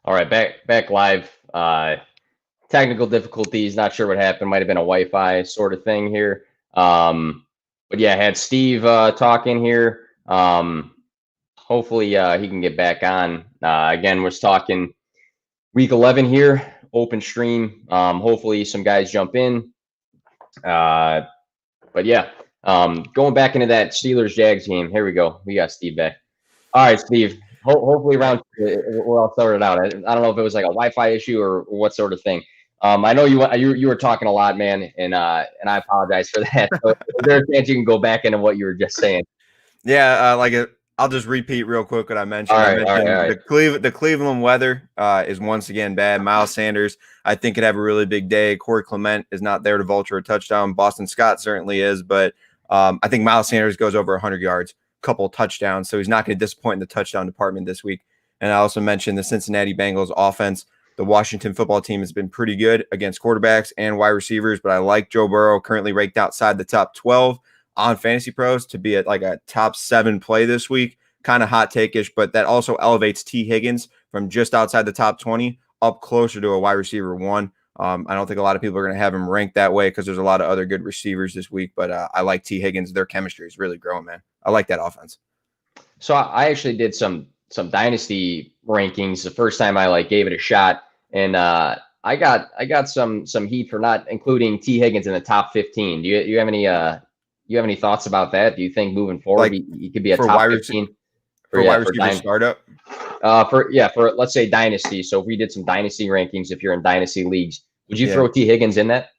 All right, back live. Technical difficulties. Not sure what happened. Might have been a Wi-Fi sort of thing here. But yeah, had Steve talking here. Hopefully he can get back on. Again, we're talking week 11 here, open stream. Hopefully some guys jump in. Uh, but yeah, going back into that Steelers Jags game. Here we go. We got Steve back. All right, Steve. Hopefully, Right. round two, we're all sorted out. I don't know if it was like a Wi-Fi issue or what sort of thing. I know you were talking a lot, man, and I apologize for that. So, is there a chance you can go back into what you were just saying? Yeah, I'll just repeat real quick what I All mentioned. I right, all right, all mentioned right. the Cleveland weather is once again bad. Miles Sanders, I think, could have a really big day. Corey Clement is not there to vulture a touchdown. Boston Scott certainly is, but I think Miles Sanders goes over 100 yards, couple touchdowns, so he's not going to disappoint in the touchdown department this week. And I also mentioned the Cincinnati Bengals offense. The Washington football team has been pretty good against quarterbacks and wide receivers, but I like Joe Burrow, currently ranked outside the top 12 on Fantasy Pros to be at like a top 7 play this week. Kind of hot take-ish, but that also elevates T. Higgins from just outside the top 20 up closer to a wide receiver one. I don't think a lot of people are going to have him ranked that way because there's a lot of other good receivers this week, but I like T. Higgins. Their chemistry is really growing, man. I like that offense. So I actually did some dynasty rankings the first time I like gave it a shot, and I got some heat for not including T Higgins in the top 15. Do you have any you have any thoughts about that? Do you think moving forward Like he could be a for top wide rec- 15 for for wide yeah for receiver startup. for let's say dynasty. So if we did some dynasty rankings, if you're in dynasty leagues, would you Yeah. throw T Higgins in that?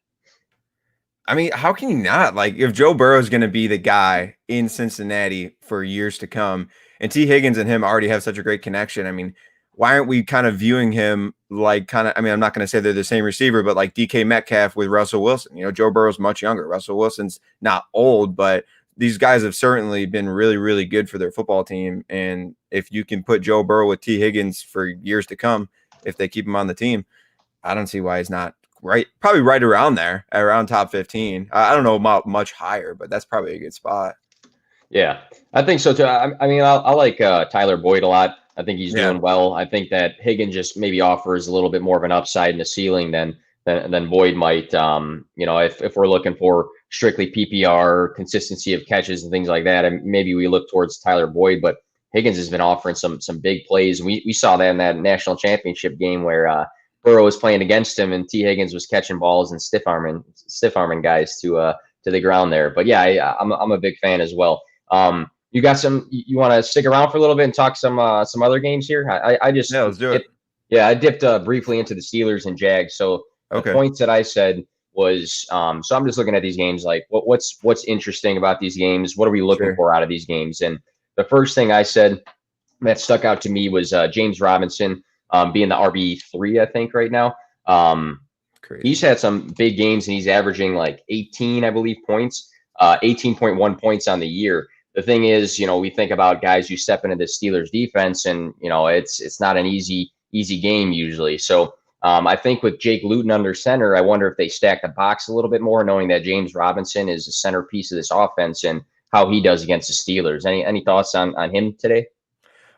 I mean, how can you not? Like, if Joe Burrow is going to be the guy in Cincinnati for years to come, and T. Higgins and him already have such a great connection, I mean, why aren't we kind of viewing him like kind of? I mean, I'm not going to say they're the same receiver, but like DK Metcalf with Russell Wilson. You know, Joe Burrow's much younger. Russell Wilson's not old, but these guys have certainly been really, really good for their football team. And if you can put Joe Burrow with T. Higgins for years to come, if they keep him on the team, I don't see why he's not right. Probably right around there, around top 15. I don't know about much higher, but that's probably a good spot. Yeah, I think so too. I mean, I like Tyler Boyd a lot. I think he's Yeah. doing well. I think that Higgins just maybe offers a little bit more of an upside in the ceiling than Boyd might. If we're looking for strictly PPR consistency of catches and things like that, and maybe we look towards Tyler Boyd. But Higgins has been offering some big plays. We saw that in that national championship game where Burrow was playing against him, and T Higgins was catching balls and stiff arming guys to the ground there. But yeah, I'm a big fan as well. You got some. You want to stick around for a little bit and talk some other games here? I Yeah, just let's do it. dipped, yeah, I dipped briefly into the Steelers and Jags. So the Okay. points that I said was so I'm just looking at these games like what's interesting about these games? What are we looking Sure. for out of these games? And the first thing I said that stuck out to me was James Robinson being the RB3, I think, right now. Um, Crazy. he's had some big games and he's averaging like 18, I believe, points, 18.1 points on the year. The thing is, we think about guys who step into the Steelers defense, and it's not an easy game usually. So I think with Jake Luton under center, I wonder if they stack the box a little bit more, knowing that James Robinson is the centerpiece of this offense and how he does against the Steelers. Any thoughts on him today?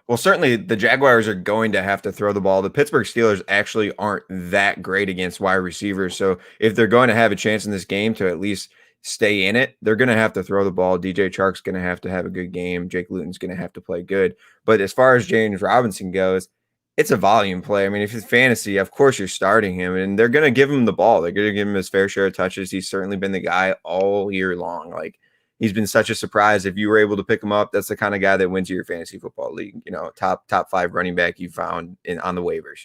Well, certainly the Jaguars are going to have to throw the ball. The Pittsburgh Steelers actually aren't that great against wide receivers. So if they're going to have a chance in this game to at least stay in it, they're going to have to throw the ball. DJ Chark's going to have a good game. Jake Luton's going to have to play good. But as far as James Robinson goes, it's a volume play. I mean, if it's fantasy, of course you're starting him, and they're going to give him the ball. They're going to give him his fair share of touches. He's certainly been the guy all year long. Like, he's been such a surprise. If you were able to pick him up, that's the kind of guy that wins your fantasy football league. You know, top 5 running back you found on the waivers.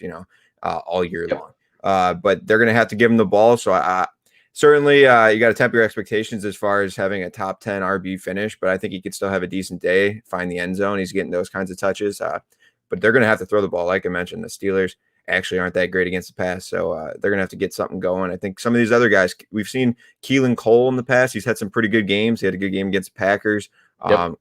All year Yep. long. But they're going to have to give him the ball. So I certainly you got to temper your expectations as far as having a top 10 RB finish. But I think he could still have a decent day, find the end zone. He's getting those kinds of touches. But they're going to have to throw the ball, like I mentioned. The Steelers actually aren't that great against the pass. So they're going to have to get something going. I think some of these other guys, we've seen Keelan Cole in the past. He's had some pretty good games. He had a good game against the Packers. Yep.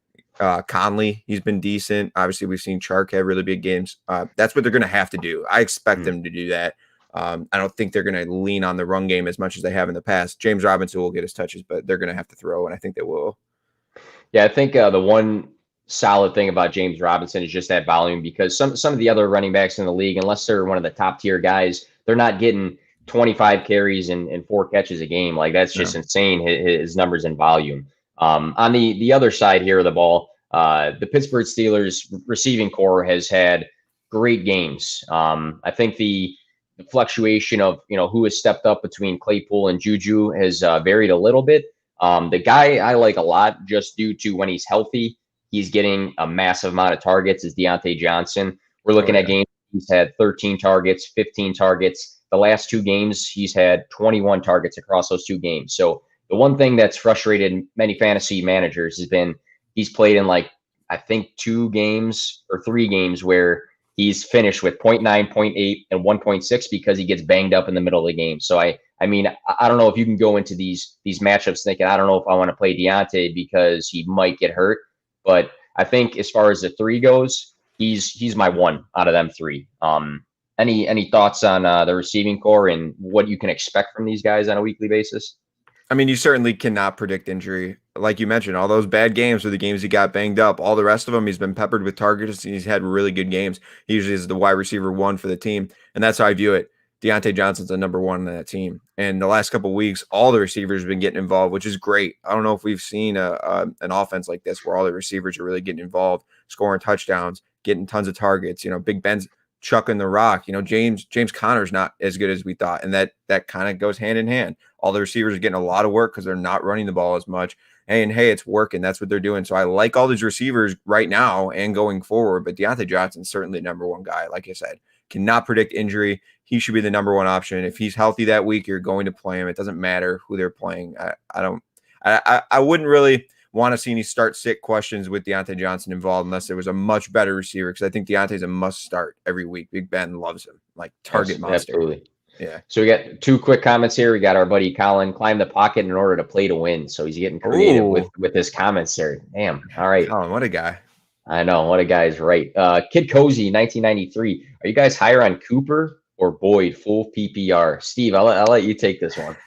Conley, he's been decent. Obviously, we've seen Chark have really big games. That's what they're going to have to do. I expect them to do that. I don't think they're going to lean on the run game as much as they have in the past. James Robinson will get his touches, but they're going to have to throw, and I think they will. Yeah, I think the one solid thing about James Robinson is just that volume, because some of the other running backs in the league, unless they're one of the top tier guys, they're not getting 25 carries and 4 catches a game. Like, that's just insane, his numbers in volume. On the other side here of the ball, the Pittsburgh Steelers receiving core has had great games. I think the fluctuation of, who has stepped up between Claypool and Juju has varied a little bit. The guy I like a lot, just due to when he's healthy, he's getting a massive amount of targets, is Deontay Johnson. We're looking at games. He's had 13 targets, 15 targets. The last 2 games, he's had 21 targets across those 2 games. So the one thing that's frustrated many fantasy managers has been he's played in, like, I think 2 games or 3 games where he's finished with 0.9, 0.8, and 1.6 because he gets banged up in the middle of the game. So I mean, I don't know if you can go into these matchups thinking, I don't know if I want to play Deontay because he might get hurt. But I think as far as the 3 goes, he's my 1 out of them 3. Any thoughts on the receiving core and what you can expect from these guys on a weekly basis? I mean, you certainly cannot predict injury. Like you mentioned, all those bad games were the games he got banged up. All the rest of them, he's been peppered with targets, and he's had really good games. He usually is the wide receiver 1 for the team, and that's how I view it. Deontay Johnson's the number 1 on that team. And the last couple of weeks, all the receivers have been getting involved, which is great. I don't know if we've seen an offense like this where all the receivers are really getting involved, scoring touchdowns, getting tons of targets. Big Ben's chucking the rock. James Conner's not as good as we thought, and that kind of goes hand in hand. All the receivers are getting a lot of work because they're not running the ball as much. Hey, it's working. That's what they're doing. So I like all these receivers right now and going forward. But Deontay Johnson's certainly the number 1 guy. Like I said, cannot predict injury. He should be the number 1 option. If he's healthy that week, you're going to play him. It doesn't matter who they're playing. I wouldn't really want to see any start-sit questions with Deontay Johnson involved unless there was a much better receiver, because I think Deontay's a must-start every week. Big Ben loves him, like target monster. Absolutely. Yeah. So we got 2 quick comments here. We got our buddy Colin, climb the pocket in order to play to win. So he's getting creative with his comments there. Damn. All right. Colin, what a guy. I know. What a guy's right. Kid Cozy, 1993. Are you guys higher on Cooper or Boyd, full PPR? Steve, I'll let you take this one.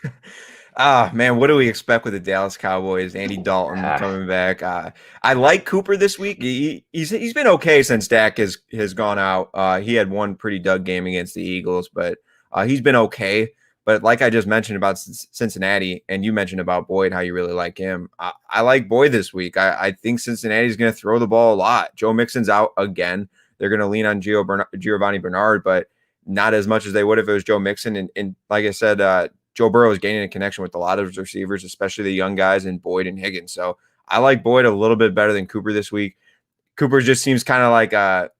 Man, what do we expect with the Dallas Cowboys? Andy Dalton coming back. I like Cooper this week. He's been okay since Dak has gone out. He had one pretty dud game against the Eagles, but he's been okay. But like I just mentioned about Cincinnati, and you mentioned about Boyd, how you really like him. I like Boyd this week. I think Cincinnati's going to throw the ball a lot. Joe Mixon's out again. They're going to lean on Giovanni Bernard, but not as much as they would if it was Joe Mixon. And like I said, Joe Burrow is gaining a connection with a lot of his receivers, especially the young guys in Boyd and Higgins. So I like Boyd a little bit better than Cooper this week. Cooper just seems kind of like a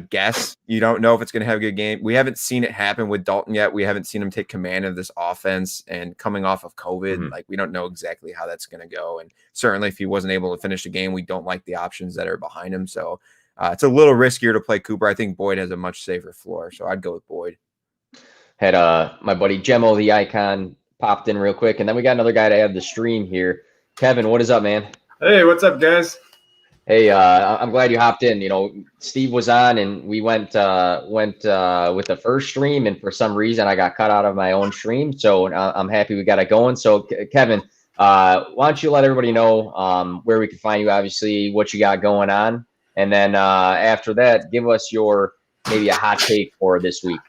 guess. You don't know if it's going to have a good game. We haven't seen it happen with Dalton yet. We haven't seen him take command of this offense, and coming off of COVID, like, we don't know exactly how that's going to go. And certainly if he wasn't able to finish the game, we don't like the options that are behind him. So it's a little riskier to play Cooper. I think Boyd has a much safer floor. So I'd go with Boyd. Had my buddy Gemo, the icon, popped in real quick, and then we got another guy to add the stream here. Kevin, what is up, man? Hey, what's up, guys? Hey, I'm glad you hopped in. Steve was on, and we went with the first stream, and for some reason I got cut out of my own stream, so I'm happy we got it going. So, Kevin, why don't you let everybody know where we can find you, obviously, what you got going on, and then after that, give us your maybe a hot take for this week.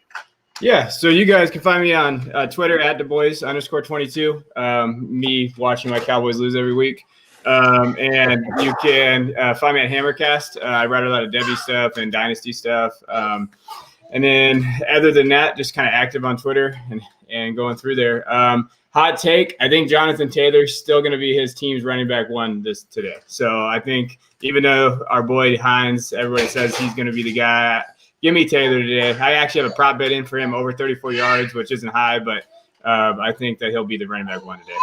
Yeah, so you guys can find me on Twitter at DuBois_22. Me watching my Cowboys lose every week. And you can find me at Hammercast. I write a lot of Debbie stuff and Dynasty stuff. And then other than that, just kind of active on Twitter and going through there. Hot take, I think Jonathan Taylor's still going to be his team's running back 1 today. So I think even though our boy Hines, everybody says he's going to be the guy, give me Taylor today. I actually have a prop bet in for him over 34 yards, which isn't high, but I think that he'll be the running back 1 today.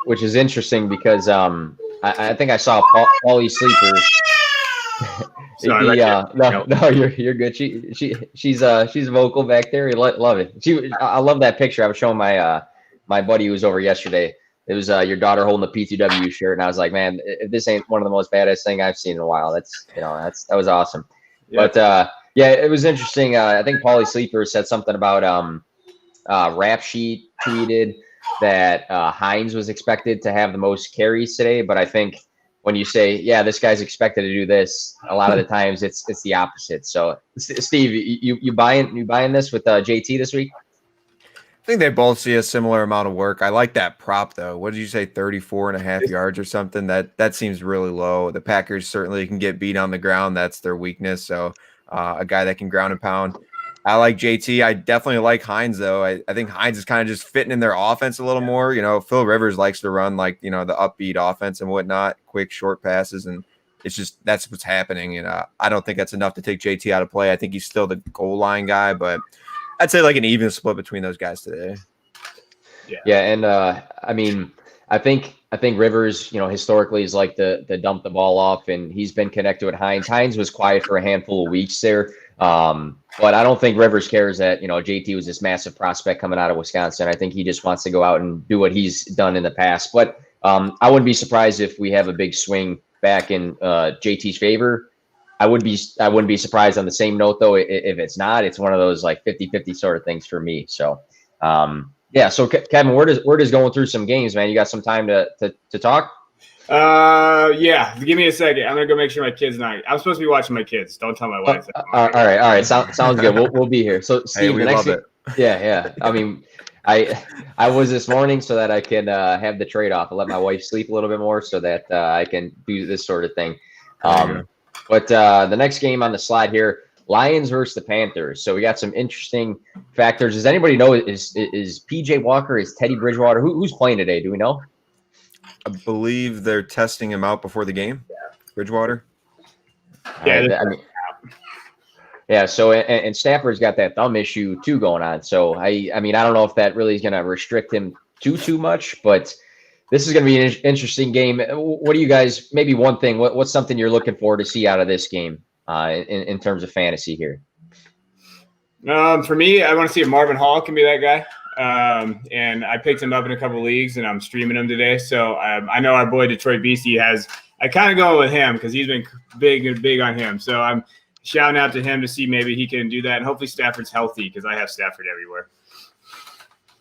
Which is interesting because I think I saw Paulie Sleeper. Sorry, no, you're good. She's vocal back there. Love it. I love that picture. I was showing my buddy who was over yesterday. It was your daughter holding the P2W shirt, and I was like, man, if this ain't one of the most badass thing I've seen in a while. That was awesome. Yeah. But yeah, it was interesting. I think Paulie Sleeper said something about Rap Sheet tweeted that Hines was expected to have the most carries today, but I think when you say, yeah, this guy's expected to do this, a lot of the times it's the opposite. So, Steve, you buying this with JT this week? I think they both see a similar amount of work. I like that prop though. What did you say, 34.5 yards or something? That seems really low. The Packers certainly can get beat on the ground. That's their weakness. So a guy that can ground and pound. I like JT. I definitely like Hines though. I think Hines is kind of just fitting in their offense a little more. You know, Phil Rivers likes to run like, you know, the upbeat offense and whatnot, quick short passes, and it's just that's what's happening. And I don't think that's enough to take JT out of play. I think he's still the goal line guy, but I'd say like an even split between those guys today. Yeah, and I mean, I think Rivers, you know, historically is like the dump the ball off, and he's been connected with Hines. Hines was quiet for a handful of weeks there, but I don't think Rivers cares that, you know, JT was this massive prospect coming out of Wisconsin. I think he just wants to go out and do what he's done in the past. But I wouldn't be surprised if we have a big swing back in JT's favor. I wouldn't be surprised on the same note, though, if it's not. It's one of those like 50-50 sort of things for me. So, yeah. So, Kevin, we're just going through some games, man. You got some time to talk? Yeah. Give me a second. I'm gonna go make sure my kids not. I'm supposed to be watching my kids. Don't tell my wife. All right. Sounds good. We'll be here. So, Steve, we love it. Yeah. I mean, I was this morning so that I can have the trade off. I let my wife sleep a little bit more so that I can do this sort of thing. But the next game on the slide here, Lions versus the Panthers. So we got some interesting factors. Does anybody know, is PJ Walker, is Teddy Bridgewater, who's playing today? Do we know? I believe they're testing him out before the game. Bridgewater. Yeah. Yeah. So, and Stafford's got that thumb issue too going on. So I mean, I don't know if that really is going to restrict him too much, but this is going to be an interesting game. What do you guys, maybe one thing, what's something you're looking forward to see out of this game in terms of fantasy here? For me, I want to see if Marvin Hall can be that guy. And I picked him up in a couple of leagues, and I'm streaming him today. So I know our boy Detroit Beastie I kind of go with him because he's been big on him. So I'm shouting out to him to see maybe he can do that. And hopefully Stafford's healthy because I have Stafford everywhere.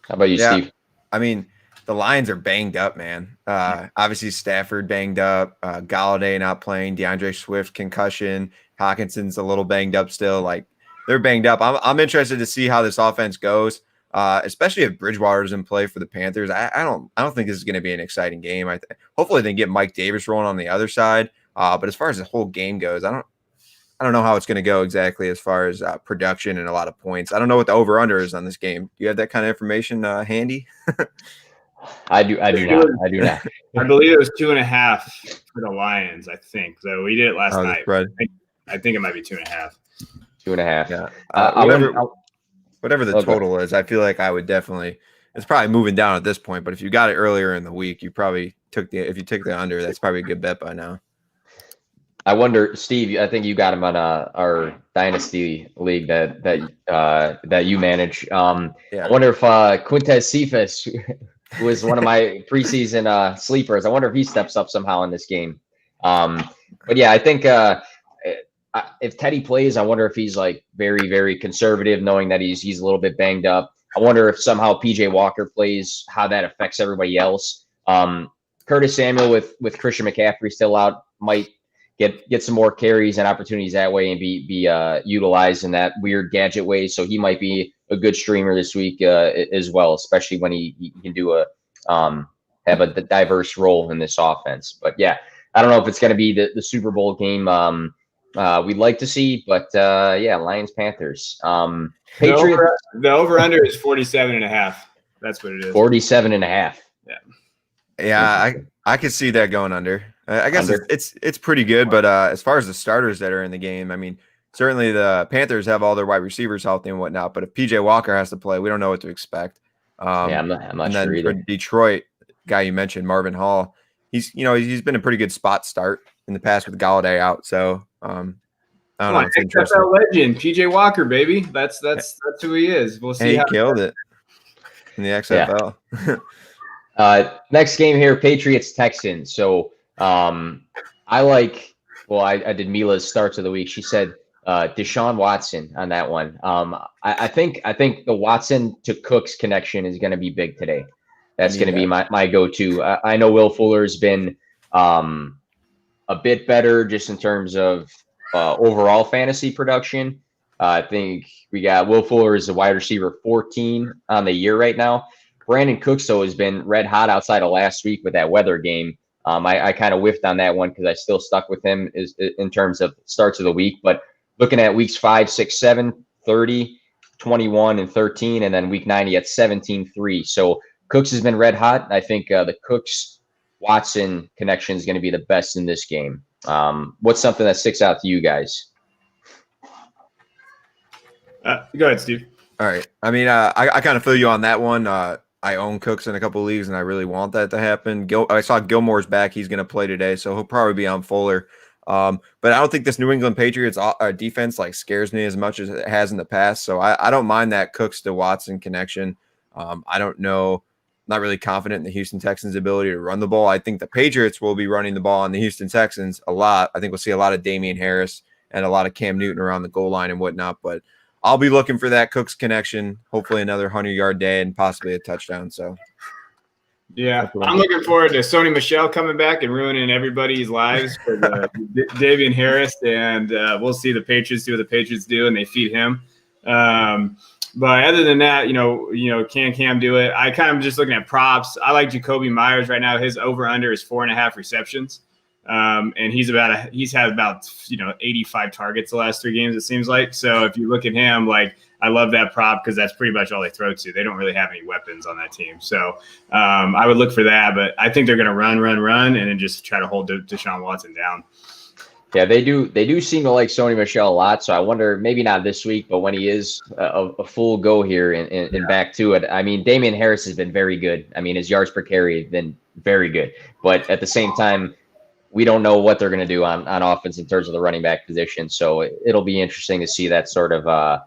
How about you, Steve? I mean, the Lions are banged up, man. Obviously Stafford banged up, Galladay not playing, DeAndre Swift concussion, Hawkinson's a little banged up still. Like they're banged up. I'm interested to see how this offense goes, especially if Bridgewater's in play for the Panthers. I don't think this is going to be an exciting game. Hopefully they get Mike Davis rolling on the other side. But as far as the whole game goes, I don't know how it's going to go exactly as far as production and a lot of points. I don't know what the over-under is on this game. Do you have that kind of information handy? I do not. I believe it was 2.5 for the Lions, I think. So we did it last night. I think it might be 2.5. 2.5. Yeah. Whatever the total is, I feel like I would definitely – it's probably moving down at this point. But if you got it earlier in the week, you probably if you took the under, that's probably a good bet by now. I wonder, Steve, I think you got him on our Dynasty League that you manage. I wonder if Quintez Cephas, who was one of my preseason sleepers, I wonder if he steps up somehow in this game. But yeah, I think if Teddy plays, I wonder if he's like very, very conservative, knowing that he's a little bit banged up. I wonder if somehow PJ Walker plays, how that affects everybody else. Curtis Samuel with Christian McCaffrey still out might get some more carries and opportunities that way and be utilized in that weird gadget way. So he might be a good streamer this week as well, especially when he can do have a diverse role in this offense. But yeah, I don't know if it's going to be the Super Bowl game we'd like to see, but yeah, Lions Panthers. Patriots. The over under is 47.5. That's what it is. 47.5. Yeah, I could see that going under. I guess it's pretty good, but as far as the starters that are in the game, I mean, certainly the Panthers have all their wide receivers healthy and whatnot, but if PJ Walker has to play, we don't know what to expect. I'm not sure either. For Detroit, guy you mentioned, Marvin Hall, he's been a pretty good spot start in the past with Galladay out. So I don't know. It's interesting. Legend, PJ Walker, baby. That's who he is. We'll see. He killed it in the XFL. Yeah. Next game here, Patriots Texans. So I did Mila's starts of the week. She said Deshaun Watson on that one. I think the Watson to Cooks connection is going to be big today. That's going to be my go-to. I know Will Fuller's been a bit better just in terms of overall fantasy production. I think we got Will Fuller is a wide receiver 14 on the year right now. Brandon Cooks, though, has been red hot outside of last week with that weather game. I kind of whiffed on that one because I still stuck with him in terms of starts of the week. But looking at weeks 5, 6, 7, 30, 21, and 13, and then week 90 at 17-3. So Cooks has been red hot. I think the Cooks-Watson connection is going to be the best in this game. What's something that sticks out to you guys? Go ahead, Steve. All right. I mean, I kind of feel you on that one. I own Cooks in a couple of leagues, and I really want that to happen. I saw Gilmore's back. He's going to play today, so he'll probably be on Fuller. But I don't think this New England Patriots defense like scares me as much as it has in the past. So I don't mind that Cooks to Watson connection. I don't know. Not really confident in the Houston Texans' ability to run the ball. I think the Patriots will be running the ball on the Houston Texans a lot. I think we'll see a lot of Damian Harris and a lot of Cam Newton around the goal line and whatnot. But I'll be looking for that Cooks connection, hopefully another 100-yard day and possibly a touchdown. So, yeah, I'm looking forward to Sony Michel coming back and ruining everybody's lives for Davian Harris, and we'll see the Patriots do what the Patriots do, and they feed him. But other than that, can Cam do it? I kind of just looking at props. I like Jacoby Myers right now. His over/under is 4.5 receptions. And he's had about 85 targets the last 3 games, it seems like. So if you look at him, like, I love that prop because that's pretty much all they throw to. They don't really have any weapons on that team. So I would look for that, but I think they're going to run, and then just try to hold Deshaun Watson down. Yeah, they do seem to like Sony Michel a lot. So I wonder, maybe not this week, but when he is a full go here and back to it. I mean, Damian Harris has been very good. I mean, his yards per carry have been very good. But at the same time, we don't know what they're going to do on offense in terms of the running back position. So it'll be interesting to see that sort of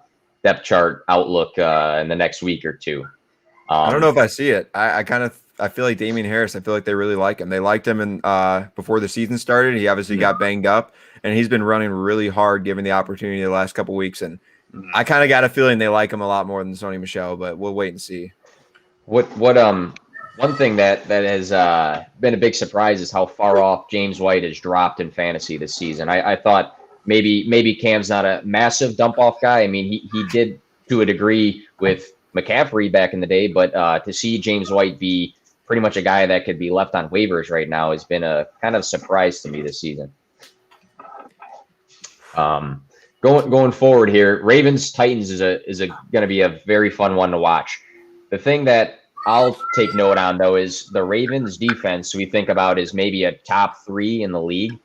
depth chart outlook in the next week or two. I don't know if I see it. I feel like Damian Harris, I feel like they really like him. They liked him before the season started. He obviously got banged up, and he's been running really hard given the opportunity the last couple of weeks. And I kind of got a feeling they like him a lot more than Sony Michel, but we'll wait and see. One thing that has been a big surprise is how far off James White has dropped in fantasy this season. I thought maybe Cam's not a massive dump-off guy. I mean, he did to a degree with McCaffrey back in the day, but to see James White be pretty much a guy that could be left on waivers right now has been a kind of surprise to me this season. Going forward here, Ravens-Titans is going to be a very fun one to watch. The thing that I'll take note on, though, is the Ravens defense we think about is maybe a top 3 in the league.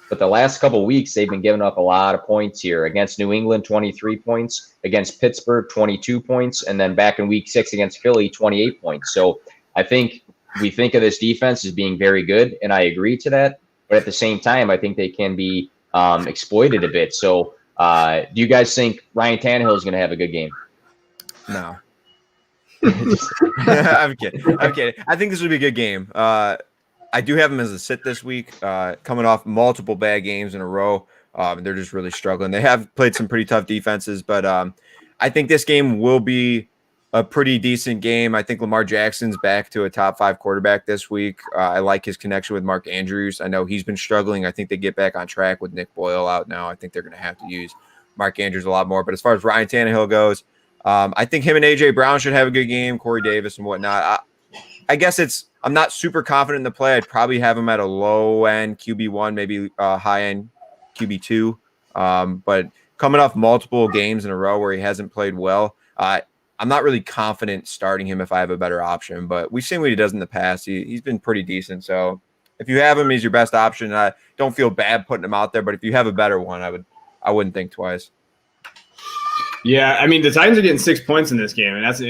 But the last couple of weeks, they've been giving up a lot of points here. Against New England, 23 points. Against Pittsburgh, 22 points. And then back in week 6 against Philly, 28 points. So I think we think of this defense as being very good, and I agree to that. But at the same time, I think they can be exploited a bit. So do you guys think Ryan Tannehill is going to have a good game? No. I'm kidding. I think this would be a good game. I do have them as a sit this week, coming off multiple bad games in a row. They're just really struggling. They have played some pretty tough defenses, but I think this game will be a pretty decent game. I think Lamar Jackson's back to a top 5 quarterback this week. I like his connection with Mark Andrews. I know he's been struggling. I think they get back on track with Nick Boyle out now. I think they're going to have to use Mark Andrews a lot more. But as far as Ryan Tannehill goes, I think him and A.J. Brown should have a good game, Corey Davis and whatnot. I guess I'm not super confident in the play. I'd probably have him at a low-end QB1, maybe high-end QB2. But coming off multiple games in a row where he hasn't played well, I'm not really confident starting him if I have a better option. But we've seen what he does in the past. He's been pretty decent. So if you have him, he's your best option. I don't feel bad putting him out there. But if you have a better one, I wouldn't think twice. Yeah, I mean, the Titans are getting 6 points in this game, and that's a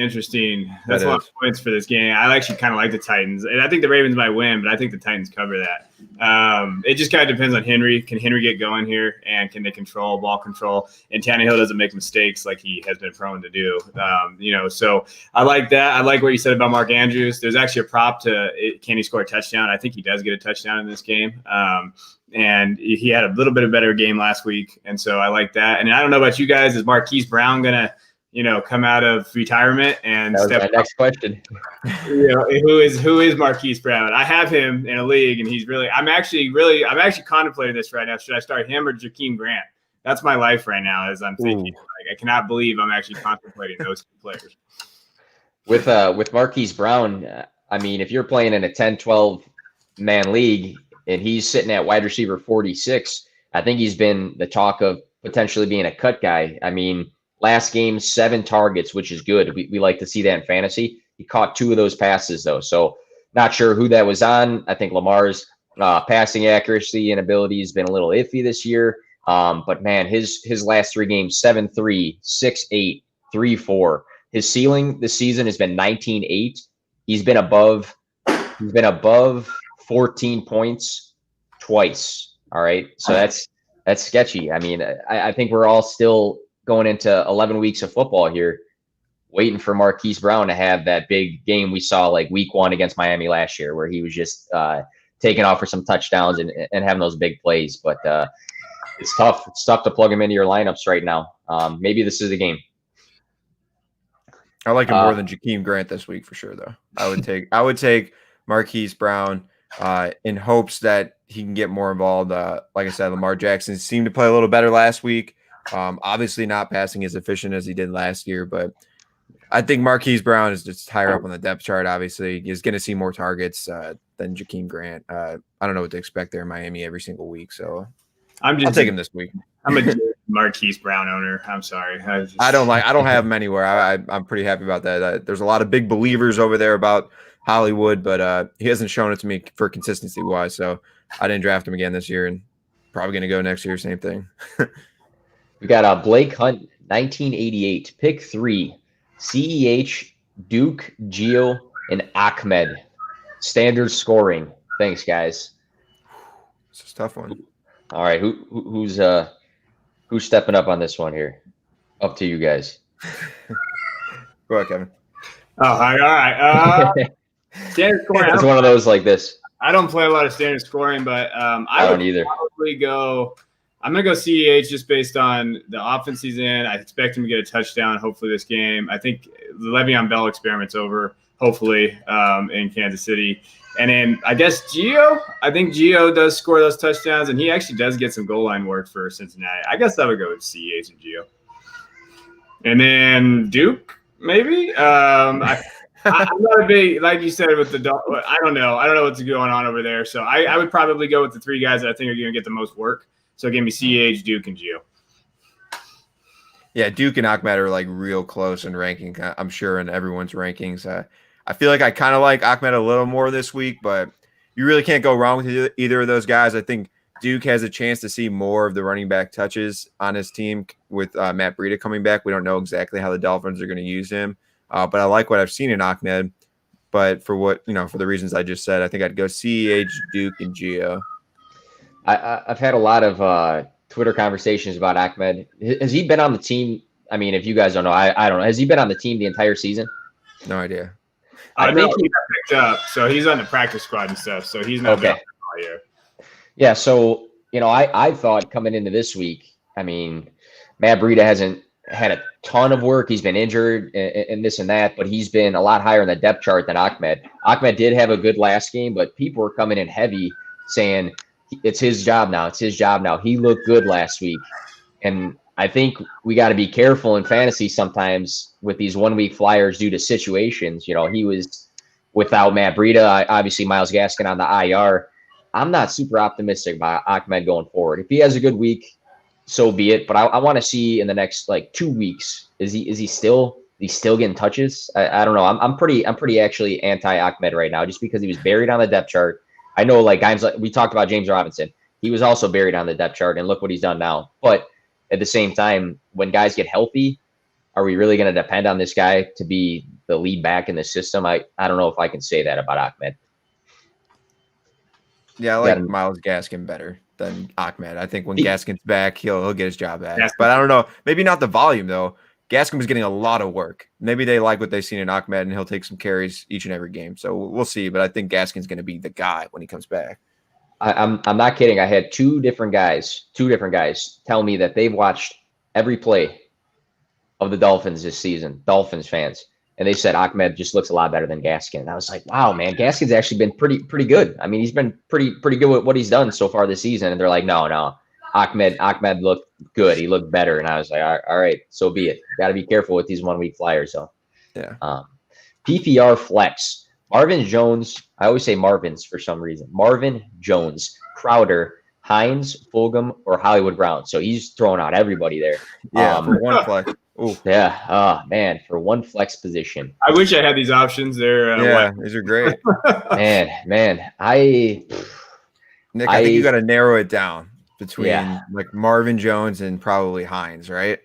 lot of points for this game. I actually kind of like the Titans, and I think the Ravens might win, but I think the Titans cover that. It just kind of depends on Henry. Can Henry get going here, and can they control ball control? And Tannehill doesn't make mistakes like he has been prone to do. So I like that. I like what you said about Mark Andrews. There's actually a prop can he score a touchdown? I think he does get a touchdown in this game. And he had a little bit of better game last week. And so I like that. And I don't know about you guys. Is Marquise Brown going to, come out of retirement and That was step my next question. who is Marquise Brown? I have him in a league, and he's really. I'm actually contemplating this right now. Should I start him or Jakeem Grant? That's my life right now. As I'm thinking, I cannot believe I'm actually contemplating those two players. With Marquise Brown, I mean, if you're playing in a 10-12 man league and he's sitting at wide receiver 46, I think he's been the talk of potentially being a cut guy. I mean, last game, 7 targets, which is good. We like to see that in fantasy. He caught 2 of those passes, though. So not sure who that was on. I think Lamar's passing accuracy and ability has been a little iffy this year. But, man, his last 3 games, 7-3, 6-8, 3-4. His ceiling this season has been 19-8. He's been above 14 points twice. All right. So that's sketchy. I mean, I think we're all still going into 11 weeks of football here, waiting for Marquise Brown to have that big game we saw like week 1 against Miami last year, where he was just taking off for some touchdowns and having those big plays. But it's tough. It's tough to plug him into your lineups right now. Maybe this is the game. I like him more than Jakeem Grant this week for sure, though. I would take Marquise Brown in hopes that he can get more involved. Like I said, Lamar Jackson seemed to play a little better last week. Obviously not passing as efficient as he did last year, but I think Marquise Brown is just higher up on the depth chart. Obviously, he's going to see more targets than Jakeem Grant. I don't know what to expect there in Miami every single week, so I'll take him this week. I'm a Marquise Brown owner. I'm sorry. I don't have him anywhere. I'm pretty happy about that. There's a lot of big believers over there about Hollywood, but he hasn't shown it to me for consistency wise. So I didn't draft him again this year, and probably going to go next year. Same thing. We got Blake Hunt, 1988, pick 3, CEH, Duke, Gio, and Ahmed. Standard scoring. Thanks, guys. It's a tough one. All right, who's stepping up on this one here? Up to you guys. Go ahead, Kevin. Oh, all right. Standard scoring. It's one of those like this. I don't play a lot of standard scoring, but I don't either. Probably go. I'm gonna go CEH just based on the offense he's in. I expect him to get a touchdown. Hopefully this game. I think the Le'Veon Bell experiment's over. Hopefully in Kansas City. And then I guess Gio. I think Gio does score those touchdowns, and he actually does get some goal line work for Cincinnati. I guess I would go with CEH and Gio. And then Duke, maybe. I'm not a big, like you said, with the – I don't know. I don't know what's going on over there. So I would probably go with the 3 guys that I think are going to get the most work. So give me CEH, Duke, and Gio. Yeah, Duke and Ahmed are like real close in ranking, I'm sure, in everyone's rankings. I feel like I kind of like Ahmed a little more this week, but you really can't go wrong with either of those guys. I think Duke has a chance to see more of the running back touches on his team with Matt Breida coming back. We don't know exactly how the Dolphins are going to use him, but I like what I've seen in Ahmed. But for the reasons I just said, I think I'd go CEH, Duke, and Gio. I've had a lot of Twitter conversations about Ahmed. Has he been on the team? I mean, if you guys don't know, I don't know. Has he been on the team the entire season? No idea. I think he got picked up, so he's on the practice squad and stuff. So he's not okay. All year. Yeah, so I thought coming into this week, I mean, Matt Breida hasn't had a ton of work. He's been injured and this and that, but he's been a lot higher in the depth chart than Ahmed. Ahmed did have a good last game, but people were coming in heavy saying it's his job now. It's his job now. He looked good last week, and I think we got to be careful in fantasy sometimes with these 1 week flyers due to situations. He was without Matt Breida, obviously Myles Gaskin on the IR. I'm not super optimistic about Ahmed going forward. If he has a good week, so be it. But I want to see in the next 2 weeks, is he still getting touches? I don't know. I'm pretty actually anti Ahmed right now, just because he was buried on the depth chart. I know guys like we talked about James Robinson. He was also buried on the depth chart, and look what he's done now. But at the same time, when guys get healthy, are we really going to depend on this guy to be the lead back in the system? I don't know if I can say that about Ahmed. Yeah, I like Myles Gaskin better than Ahmed. I think when Gaskin's back, he'll get his job back. But I don't know. Maybe not the volume, though. Gaskin was getting a lot of work. Maybe they like what they've seen in Ahmed, and he'll take some carries each and every game. So we'll see. But I think Gaskin's going to be the guy when he comes back. I'm not kidding. I had two different guys tell me that they've watched every play of the Dolphins this season, Dolphins fans, and they said Ahmed just looks a lot better than Gaskin. And I was like, wow, man, Gaskin's actually been pretty good. I mean, he's been pretty good with what he's done so far this season. And they're like, no, Ahmed looked good. He looked better. And I was like, all right, so be it. Got to be careful with these 1 week flyers. So Yeah. PPR flex. Marvin Jones. I always say Marvin's for some reason. Marvin Jones, Crowder, Hines, Fulgham, or Hollywood Brown. So he's throwing out everybody there. Yeah, for one flex. Ooh. Yeah. Oh, man, for one flex position. I wish I had these options. They're Yeah, these are great. Man, Nick, I think you got to narrow it down between like Marvin Jones and probably Hines, right?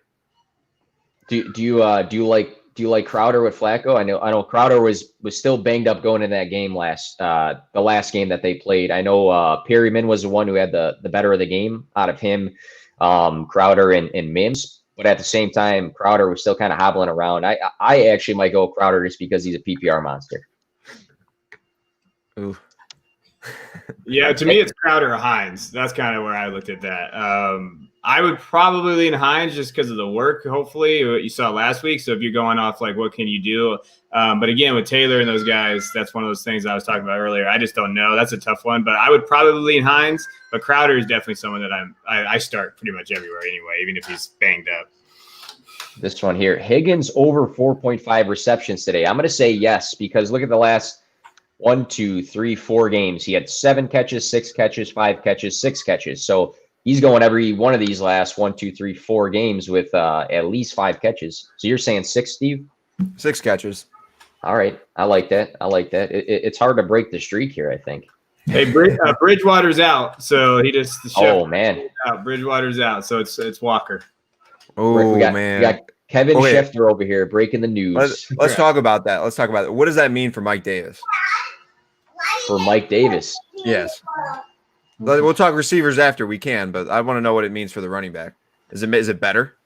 Do you like Crowder with Flacco? I know Crowder was still banged up going in that game the last game that they played. I know Perryman was the one who had the better of the game out of him, Crowder and Mims. But at the same time, Crowder was still kind of hobbling around. I actually might go Crowder just because he's a PPR monster. Ooh. Yeah, to me, it's Crowder or Hines. That's kind of where I looked at that. I would probably lean Hines just because of the work, hopefully, what you saw last week. So if you're going off, like, what can you do? But again, with Taylor and those guys, that's one of those things I was talking about earlier. I just don't know. That's a tough one. But I would probably lean Hines. But Crowder is definitely someone that I start pretty much everywhere anyway, even if he's banged up. This one here, Higgins over 4.5 receptions today. I'm going to say yes because look at the last 1, 2, 3, 4 games. He had 7 catches, 6 catches, 5 catches, 6 catches. So he's going every one of these last 1, 2, 3, 4 games with at least 5 catches. So you're saying 6, Steve? 6 catches. All right. I like that. It's hard to break the streak here, I think. Hey, Bridgewater's out. So he just – Oh, man. Bridgewater's out. So it's Walker. Oh, we man. got Kevin Schefter over here breaking the news. Let's talk about that. What does that mean for Mike Davis? For Mike Davis. Yes. We'll talk receivers after we can, but I want to know what it means for the running back. Is it better?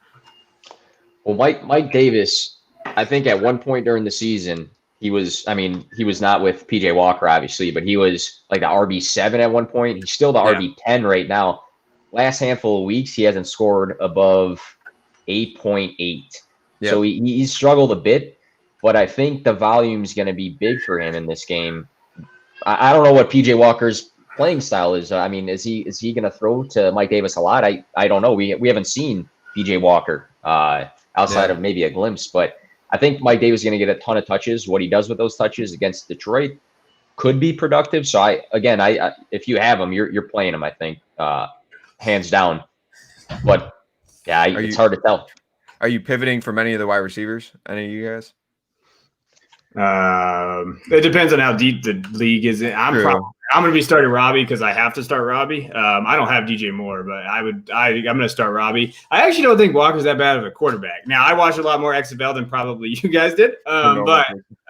Well, Mike Davis, I think at one point during the season, he was not with PJ Walker, obviously, but he was like the RB7 at one point. He's still the RB10 right now. Last handful of weeks, he hasn't scored above 8.8. Yep. So he's struggled a bit, but I think the volume is going to be big for him in this game. I don't know what PJ Walker's playing style is. I mean, is he going to throw to Mike Davis a lot? I don't know. We haven't seen PJ Walker outside of maybe a glimpse, but I think Mike Davis is going to get a ton of touches. What he does with those touches against Detroit could be productive. So I if you have him, you're playing him, I think, hands down. But yeah, it's hard to tell. Are you pivoting from any of the wide receivers? Any of you guys? It depends on how deep the league is. I'm going to be starting Robbie because I have to start Robbie. I don't have DJ Moore, but I'm going to start Robbie. I actually don't think Walker's that bad of a quarterback. Now, I watched a lot more XFL than probably you guys did, but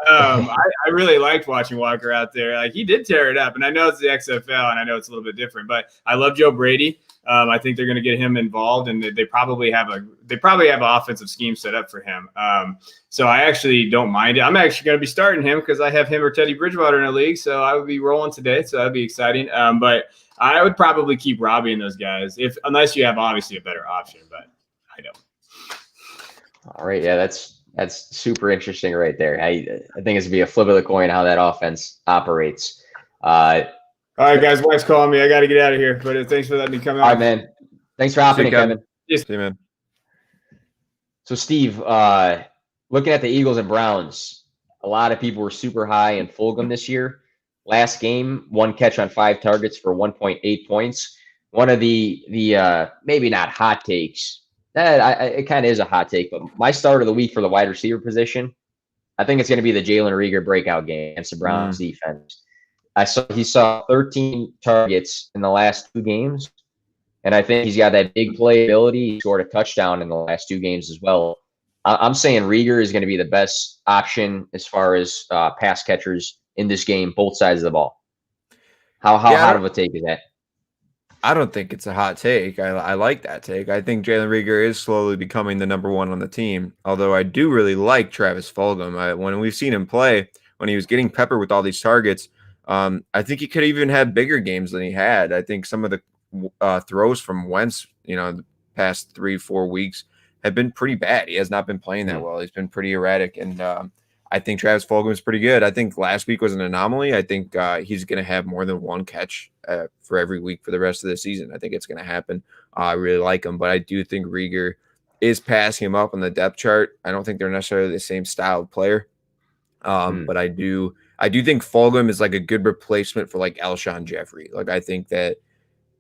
I really liked watching Walker out there. Like, he did tear it up, and I know it's the XFL, and I know it's a little bit different, but I love Joe Brady. I think they're going to get him involved, and they probably have an offensive scheme set up for him. So I actually don't mind it. I'm actually going to be starting him because I have him or Teddy Bridgewater in a league, so I would be rolling today. So that'd be exciting. But I would probably keep Robbie and those guys, unless you have obviously a better option. But I don't. All right, yeah, that's super interesting right there. I think it's gonna be a flip of the coin how that offense operates. All right, guys, wife's calling me. I got to get out of here, but thanks for letting me come out. All right, man. Thanks for hopping in, Kevin. Yes, man. So, Steve, looking at the Eagles and Browns, a lot of people were super high in Fulgham this year. Last game, 1 catch on 5 targets for 1.8 points. One of the maybe not hot takes. It kind of is a hot take, but my start of the week for the wide receiver position, I think it's going to be the Jalen Reagor breakout game against the Browns defense. He saw 13 targets in the last 2 games, and I think he's got that big play ability. He scored a touchdown in the last 2 games as well. I'm saying Reagor is going to be the best option as far as pass catchers in this game, both sides of the ball. How hot of a take is that? I don't think it's a hot take. I like that take. I think Jalen Reagor is slowly becoming the number 1 on the team, although I do really like Travis Fulgham. When we've seen him play, when he was getting peppered with all these targets, I think he could even have bigger games than he had. I think some of the throws from Wentz, the past 3-4 weeks have been pretty bad. He has not been playing that well. He's been pretty erratic, and I think Travis Fulgham is pretty good. I think last week was an anomaly. I think he's going to have more than one catch for every week for the rest of the season. I think it's going to happen. I really like him, but I do think Rieger is passing him up on the depth chart. I don't think they're necessarily the same style of player, but I do think Fulgham is like a good replacement for like Alshon Jeffrey. Like I think that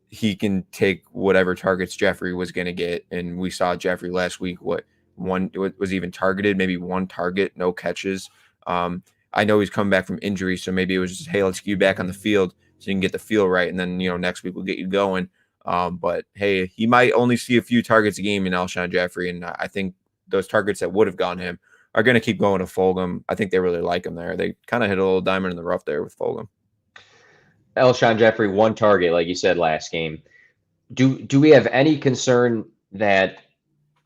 he can take whatever targets Jeffrey was going to get, and we saw Jeffrey last week. What was even targeted? Maybe one target, no catches. I know he's coming back from injury, so maybe it was just, hey, let's get you back on the field so you can get the feel right, and then next week we'll get you going. But hey, he might only see a few targets a game in Alshon Jeffrey, and I think those targets that would have gone him are going to keep going to Fulgham. I think they really like him there. They kind of hit a little diamond in the rough there with Fulgham. Alshon Jeffrey, one target, like you said last game. Do we have any concern that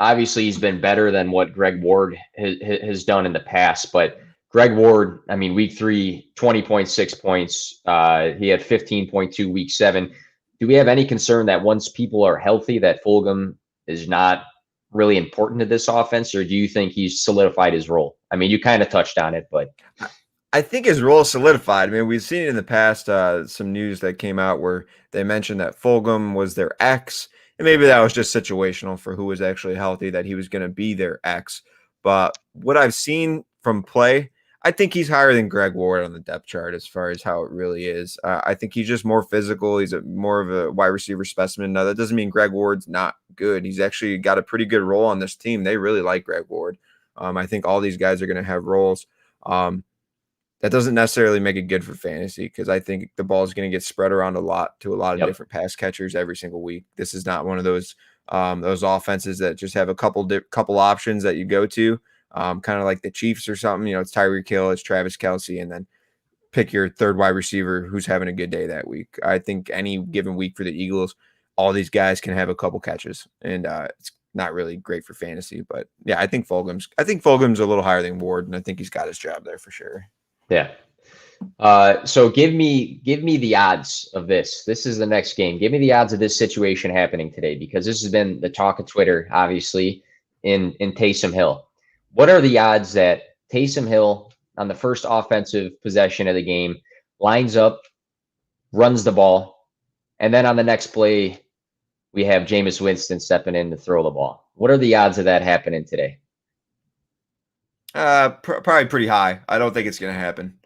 obviously he's been better than what Greg Ward has done in the past, but Greg Ward, I mean, week 3, 20.6 points. He had 15.2 week 7. Do we have any concern that once people are healthy, that Fulgham is not really important to this offense, or do you think he's solidified his role? I mean, you kind of touched on it, but I think his role is solidified. I mean, we've seen it in the past, some news that came out where they mentioned that Fulgham was their X, and maybe that was just situational for who was actually healthy, that he was going to be their X. But what I've seen from play, I think he's higher than Greg Ward on the depth chart as far as how it really is. I think he's just more physical. He's more of a wide receiver specimen. Now, that doesn't mean Greg Ward's not good. He's actually got a pretty good role on this team. They really like Greg Ward. I think all these guys are going to have roles. That doesn't necessarily make it good for fantasy because I think the ball is going to get spread around a lot of different pass catchers every single week. This is not one of those offenses that just have a couple options that you go to, kind of like the Chiefs or something. It's Tyreek Hill, it's Travis Kelce, and then pick your third wide receiver who's having a good day that week. I think any given week for the Eagles, all these guys can have a couple catches, and it's not really great for fantasy. But yeah, I think Fulgham's a little higher than Ward, and I think he's got his job there for sure. Yeah. So give me the odds of this. This is the next game. Give me the odds of this situation happening today, because this has been the talk of Twitter, obviously, in Taysom Hill. What are the odds that Taysom Hill on the first offensive possession of the game lines up, runs the ball, and then on the next play we have Jameis Winston stepping in to throw the ball? What are the odds of that happening today? Probably pretty high. I don't think it's going to happen.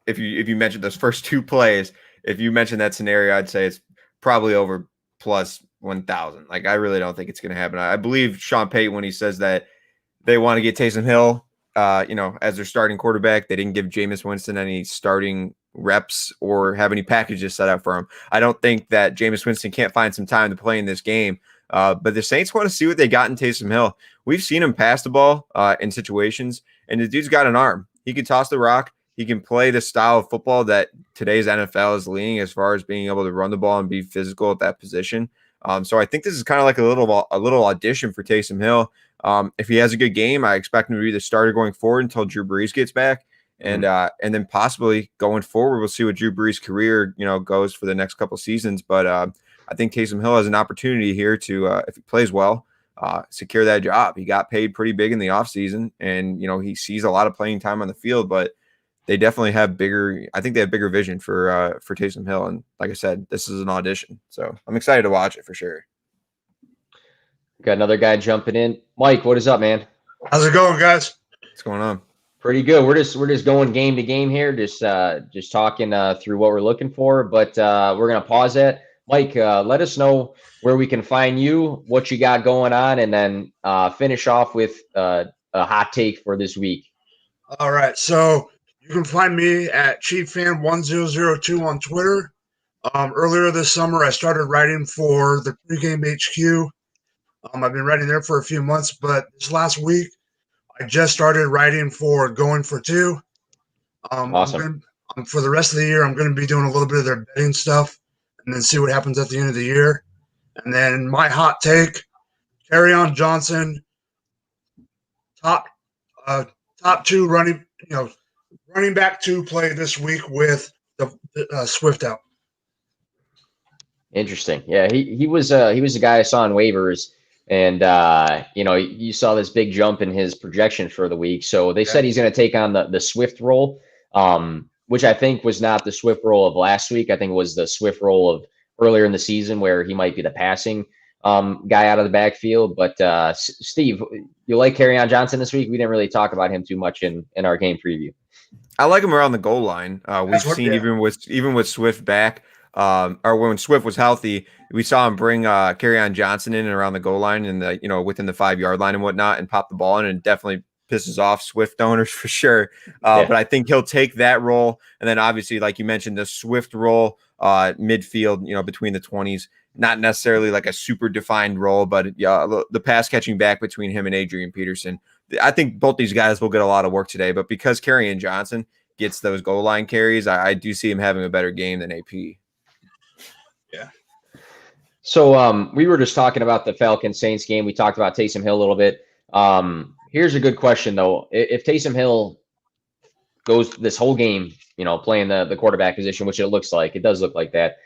If you mentioned those first two plays, if you mentioned that scenario, I'd say it's probably over plus 1,000. Like, I really don't think it's going to happen. I believe Sean Payton when he says that they want to get Taysom Hill, as their starting quarterback. They didn't give Jameis Winston any starting reps or have any packages set up for him. I don't think that Jameis Winston can't find some time to play in this game. But the Saints want to see what they got in Taysom Hill. We've seen him pass the ball in situations, and the dude's got an arm. He can toss the rock. He can play the style of football that today's NFL is leaning as far as being able to run the ball and be physical at that position. So I think this is kind of like a little audition for Taysom Hill. If he has a good game, I expect him to be the starter going forward until Drew Brees gets back. And then possibly going forward, we'll see what Drew Brees' career, goes for the next couple seasons. But I think Taysom Hill has an opportunity here to, if he plays well, secure that job. He got paid pretty big in the offseason, and, he sees a lot of playing time on the field, but they definitely have bigger vision for Taysom Hill. And like I said, this is an audition. So I'm excited to watch it for sure. Got another guy jumping in. Mike, what is up, man? How's it going, guys? What's going on? Pretty good. We're just going game to game here, just talking through what we're looking for. But we're gonna pause it. Mike, let us know where we can find you, what you got going on, and then finish off with a hot take for this week. All right. So you can find me at CheapFan1002 on Twitter. Earlier this summer, I started writing for the Pregame HQ. I've been writing there for a few months, but this last week, I just started writing for Going for Two. Awesome. For the rest of the year, I'm going to be doing a little bit of their betting stuff and then see what happens at the end of the year. And then my hot take, Kerryon Johnson, top two running back to play this week with the Swift out. Interesting. Yeah, he was a guy I saw on waivers And, you saw this big jump in his projection for the week. So they said he's going to take on the Swift role, which I think was not the Swift role of last week. I think it was the Swift role of earlier in the season where he might be the passing guy out of the backfield. But Steve, you like Kerryon Johnson this week? We didn't really talk about him too much in our game preview. I like him around the goal line. We've seen even with Swift back, or when Swift was healthy, we saw him bring Kerryon Johnson in and around the goal line and within the 5-yard line and whatnot, and pop the ball in, and it definitely pisses off Swift owners for sure. But I think he'll take that role, and then obviously, like you mentioned, the Swift role, midfield, between the 20s. Not necessarily like a super defined role, but the pass catching back between him and Adrian Peterson. I think both these guys will get a lot of work today, but because Kerryon Johnson gets those goal line carries, I do see him having a better game than AP. Yeah. So we were just talking about the Falcons Saints game. We talked about Taysom Hill a little bit. Here's a good question though. If Taysom Hill goes this whole game, playing the quarterback position, which it does look like that.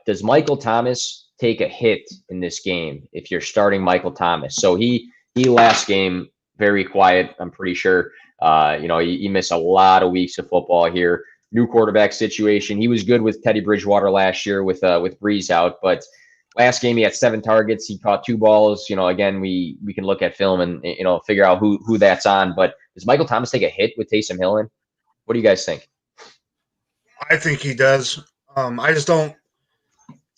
Does Michael Thomas take a hit in this game if you're starting Michael Thomas? So he last game very quiet, I'm pretty sure. He missed a lot of weeks of football here. New quarterback situation. He was good with Teddy Bridgewater last year with Breeze out, but last game he had 7 targets. He caught 2 balls. Again, we can look at film and figure out who that's on. But does Michael Thomas take a hit with Taysom Hill in? What do you guys think? I think he does. I just don't.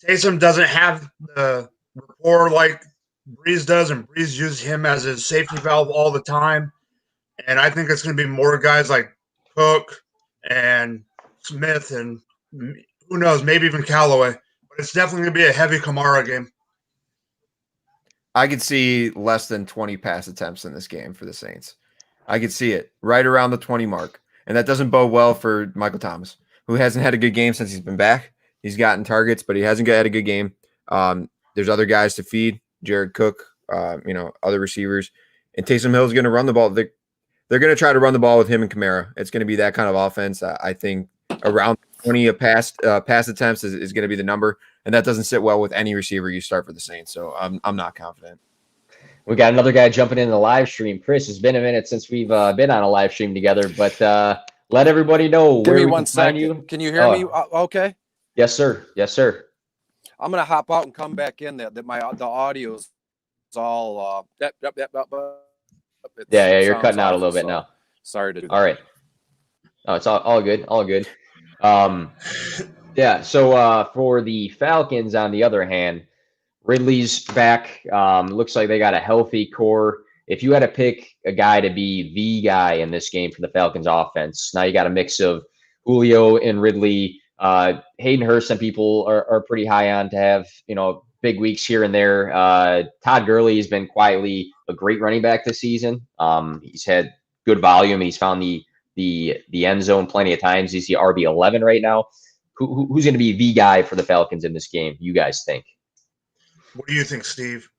Taysom doesn't have the rapport like Breeze does, and Breeze uses him as his safety valve all the time. And I think it's going to be more guys like Cook and Smith and who knows, maybe even Callaway. But it's definitely going to be a heavy Kamara game. I could see less than 20 pass attempts in this game for the Saints. I could see it right around the 20 mark. And that doesn't bode well for Michael Thomas, who hasn't had a good game since he's been back. He's gotten targets, but he hasn't had a good game. There's other guys to feed, Jared Cook, other receivers. And Taysom Hill is going to run the ball. They're going to try to run the ball with him and Kamara. It's going to be that kind of offense. I think around 20 pass attempts is going to be the number, and that doesn't sit well with any receiver you start for the Saints. So I'm not confident. We got another guy jumping in the live stream. Chris, it's been a minute since we've been on a live stream together, but let everybody know Give where me we one can find second. you. Can you hear me? Okay. Yes, sir. Yes, sir. I'm gonna hop out and come back in. The audio's all Yeah, you're cutting out a little bit now. Sorry to do that. All right. Oh, it's all good. All good. Yeah. So for the Falcons, on the other hand, Ridley's back. Looks like they got a healthy core. If you had to pick a guy to be the guy in this game for the Falcons offense, now you got a mix of Julio and Ridley. Hayden Hurst, some people are pretty high on to have, big weeks here and there. Todd Gurley has been quietly a great running back this season. He's had good volume. He's found the end zone plenty of times. He's the RB11 right now. Who's going to be the guy for the Falcons in this game, you guys think? What do you think, Steve?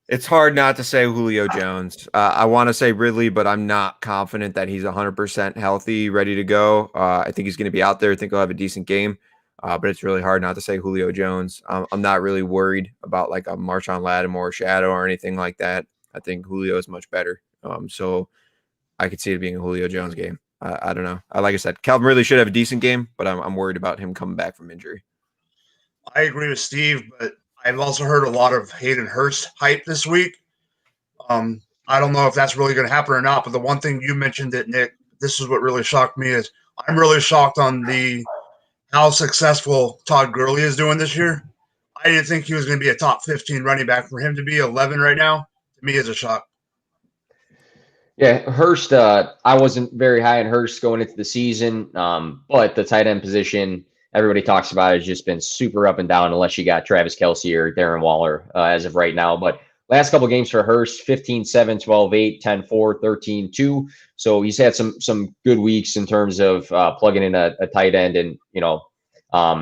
It's hard not to say Julio Jones. I want to say Ridley, but I'm not confident that he's 100% healthy, ready to go. I think he's going to be out there. I think he'll have a decent game, but it's really hard not to say Julio Jones. I'm not really worried about like a Marshawn Lattimore shadow or anything like that. I think Julio is much better. So I could see it being a Julio Jones game. I don't know. Like I said, Calvin Ridley should have a decent game, but I'm worried about him coming back from injury. I agree with Steve, but I've also heard a lot of Hayden Hurst hype this week. I don't know if that's really going to happen or not, but the one thing you mentioned it, Nick, this is what really shocked me is I'm really shocked on how successful Todd Gurley is doing this year. I didn't think he was going to be a top 15 running back. For him to be 11 right now, to me, is a shock. Yeah, Hurst, I wasn't very high on Hurst going into the season, but the tight end position – everybody talks about it, has just been super up and down unless you got Travis Kelce or Darren Waller as of right now. But last couple games for Hurst, 15-7, 12-8, 10-4, 13-2. So he's had some good weeks in terms of plugging in a tight end and,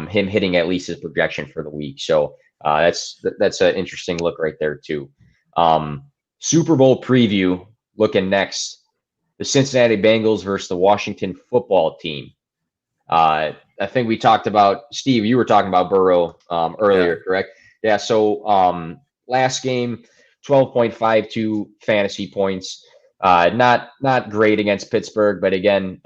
him hitting at least his projection for the week. So that's an interesting look right there too. Super Bowl preview looking next. The Cincinnati Bengals versus the Washington Football Team. I think we talked about, Steve, you were talking about Burrow earlier, correct? Yeah. So last game, 12.52 fantasy points. Not great against Pittsburgh, but again,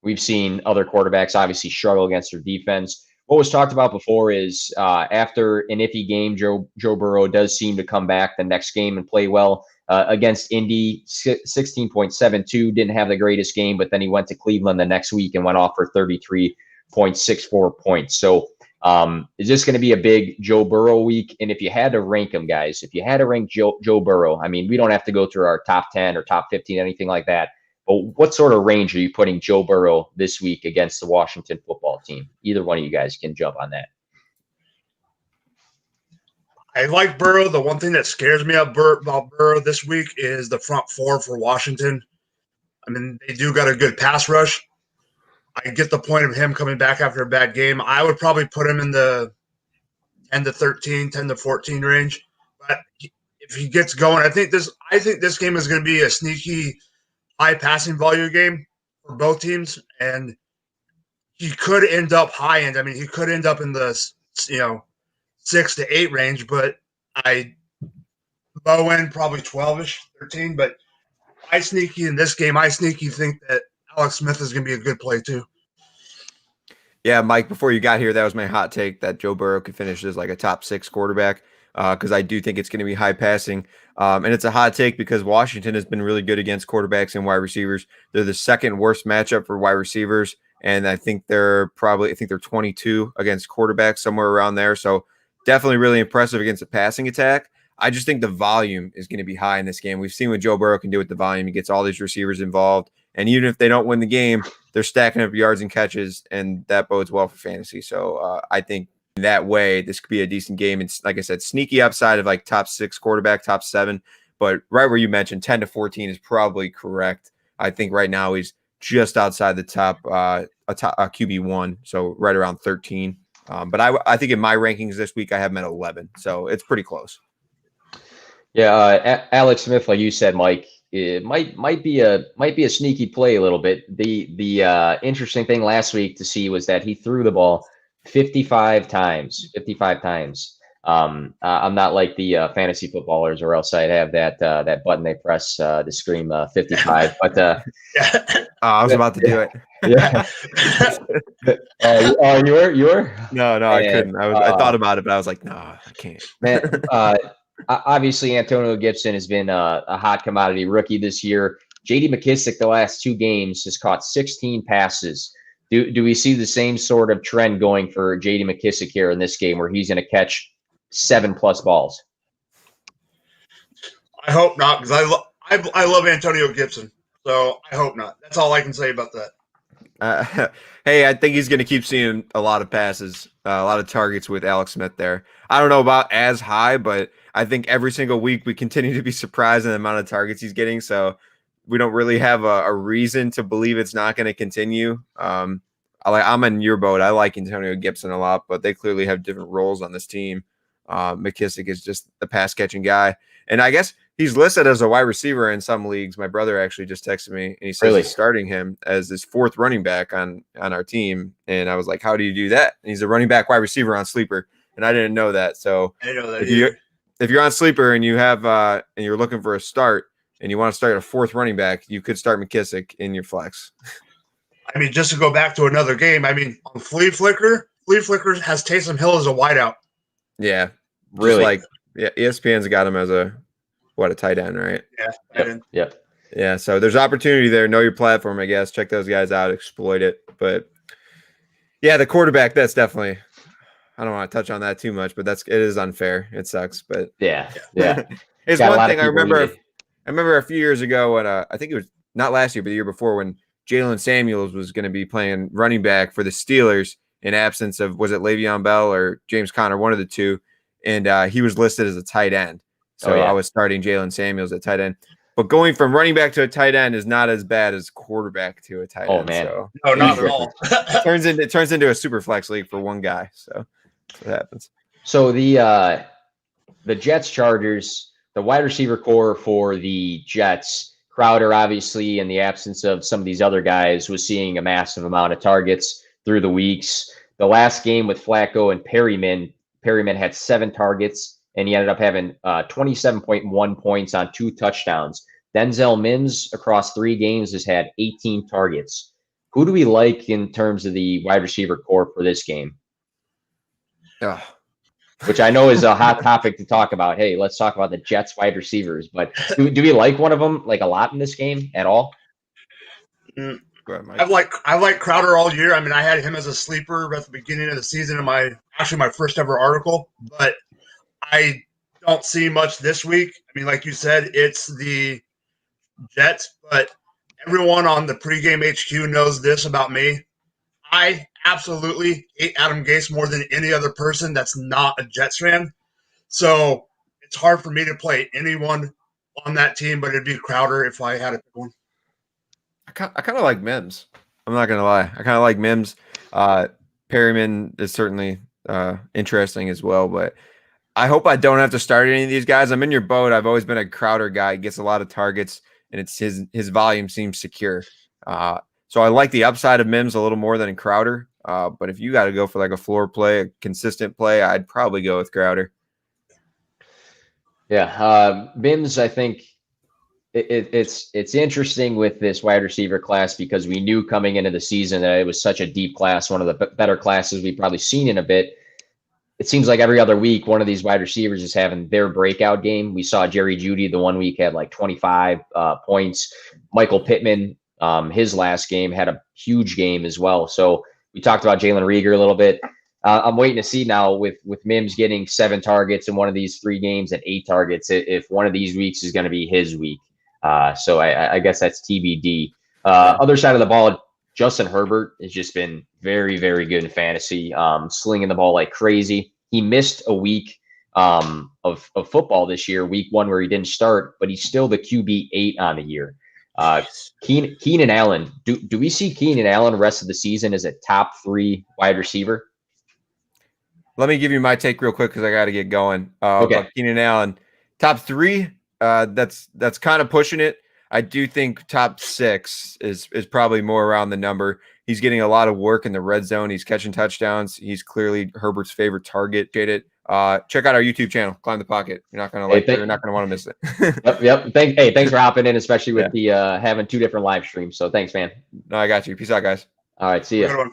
we've seen other quarterbacks obviously struggle against their defense. What was talked about before is after an iffy game, Joe Burrow does seem to come back the next game and play well. Against Indy, 16.72, didn't have the greatest game, but then he went to Cleveland the next week and went off for 33.64 points. So is this going to be a big Joe Burrow week? And if you had to rank him, guys, if you had to rank Joe Burrow, I mean, we don't have to go through our top 10 or top 15, anything like that. But what sort of range are you putting Joe Burrow this week against the Washington football team? Either one of you guys can jump on that. I like Burrow. The one thing that scares me about Burrow this week is the front four for Washington. I mean, they do got a good pass rush. I get the point of him coming back after a bad game. I would probably put him in the 10 to 13, 10 to 14 range. But if he gets going, I think this game is going to be a sneaky high passing volume game for both teams, and he could end up high end. I mean, he could end up in the 6 to 8 range, but low end probably 12ish, 13. But I sneaky think that Alex Smith is going to be a good play too. Yeah, Mike, before you got here, that was my hot take that Joe Burrow could finish as like a top 6 quarterback because I do think it's going to be high passing. And it's a hot take because Washington has been really good against quarterbacks and wide receivers. They're the second worst matchup for wide receivers. And I think they're 22 against quarterbacks, somewhere around there. So definitely really impressive against the passing attack. I just think the volume is going to be high in this game. We've seen what Joe Burrow can do with the volume. He gets all these receivers involved. And even if they don't win the game, they're stacking up yards and catches, and that bodes well for fantasy. So I think that way this could be a decent game. It's, like I said, sneaky upside of like top 6 quarterback, top 7. But right where you mentioned 10 to 14 is probably correct. I think right now he's just outside the top QB1, so right around 13. But I think in my rankings this week, I have him at 11. So it's pretty close. Yeah, Alex Smith, like you said, Mike, it might be a sneaky play a little bit. The interesting thing last week to see was that he threw the ball 55 times. I'm not like the fantasy footballers, or else I'd have that button they press to scream 55. But I was about to do it. Yeah. You were? No, I couldn't. I thought about it, but I was like, no, I can't. Man, obviously, Antonio Gibson has been a hot commodity rookie this year. J.D. McKissic, the last 2 games, has caught 16 passes. Do we see the same sort of trend going for J.D. McKissic here in this game, where he's going to catch 7+ balls? I hope not, because I love Antonio Gibson, so I hope not. That's all I can say about that. Hey, I think he's going to keep seeing a lot of passes, a lot of targets with Alex Smith there. I don't know about as high, but I think every single week we continue to be surprised in the amount of targets he's getting. So we don't really have a reason to believe it's not going to continue. I'm in your boat. I like Antonio Gibson a lot, but they clearly have different roles on this team. McKissic is just the pass catching guy. And I guess he's listed as a wide receiver in some leagues. My brother actually just texted me and he says he's starting him as his 4th running back on our team. And I was like, how do you do that? And he's a running back wide receiver on Sleeper. And I didn't know that. So I know that if you're on Sleeper and you have and you're looking for a start and you want to start a 4th running back, you could start McKissic in your flex. I mean, just to go back to another game, I mean, on Flea Flicker has Taysom Hill as a wideout. Yeah. Really? ESPN's got him as a tight end, right? Yeah. Yep. Yeah, so there's opportunity there. Know your platform, I guess. Check those guys out, exploit it. But yeah, the quarterback, that's definitely, I don't want to touch on that too much, but it is unfair. It sucks, but yeah. It's one thing I remember a few years ago when I think it was not last year, but the year before, when Jalen Samuels was going to be playing running back for the Steelers in absence of, was it Le'Veon Bell or James Conner, one of the two, and he was listed as a tight end. So I was starting Jalen Samuels at tight end. But going from running back to a tight end is not as bad as quarterback to a tight end. Man. So No, not at all. it turns into a super flex league for one guy. So that's what happens. So the Jets Chargers, the wide receiver core for the Jets, Crowder, obviously, in the absence of some of these other guys, was seeing a massive amount of targets through the weeks. The last game with Flacco and Perryman had 7 targets and he ended up having 27.1 points on 2 touchdowns. Denzel Mims across 3 games has had 18 targets. Who do we like in terms of the wide receiver core for this game? Ugh. Which I know is a hot topic to talk about. Hey, let's talk about the Jets wide receivers. But do we like one of them like a lot in this game at all? Go ahead, Mike. I like Crowder all year. I mean, I had him as a sleeper at the beginning of the season in my first ever article, but I don't see much this week. I mean, like you said, it's the Jets, but everyone on the pregame HQ knows this about me. I absolutely hate Adam Gase more than any other person that's not a Jets fan. So it's hard for me to play anyone on that team, but it'd be Crowder if I had to pick one. I kind of like Mims. I'm not gonna lie. I kind of like Mims. Perryman is certainly interesting as well, but I hope I don't have to start any of these guys. I'm in your boat. I've always been a Crowder guy. He gets a lot of targets, and it's his volume seems secure. So I like the upside of Mims a little more than in Crowder. But if you got to go for like a floor play, a consistent play, I'd probably go with Crowder. Yeah, Mims, I think it's interesting with this wide receiver class because we knew coming into the season that it was such a deep class, one of the better classes we've probably seen in a bit. It seems like every other week, one of these wide receivers is having their breakout game. We saw Jerry Jeudy the one week had like 25 points. Michael Pittman, his last game, had a huge game as well. So we talked about Jalen Reagor a little bit. I'm waiting to see now with Mims getting 7 targets in one of these 3 games and 8 targets, if one of these weeks is going to be his week. So I guess that's TBD. Other side of the ball, Justin Herbert has just been very, very good in fantasy, slinging the ball like crazy. He missed a week of football this year, week 1 where he didn't start, but he's still the QB 8 on the year. Keenan Allen, do we see Keenan Allen rest of the season as a top 3 wide receiver? Let me give you my take real quick because I got to get going. Okay. About Keenan Allen, top 3. That's kind of pushing it. I do think top 6 is probably more around the number. He's getting a lot of work in the red zone. He's catching touchdowns. He's clearly Herbert's favorite target. Check out our YouTube channel, Climb the Pocket. You're not gonna you're not gonna want to miss it. Yep. Thanks for hopping in, especially with the having 2 different live streams. So thanks, man. No, I got you. Peace out, guys. All right, see ya.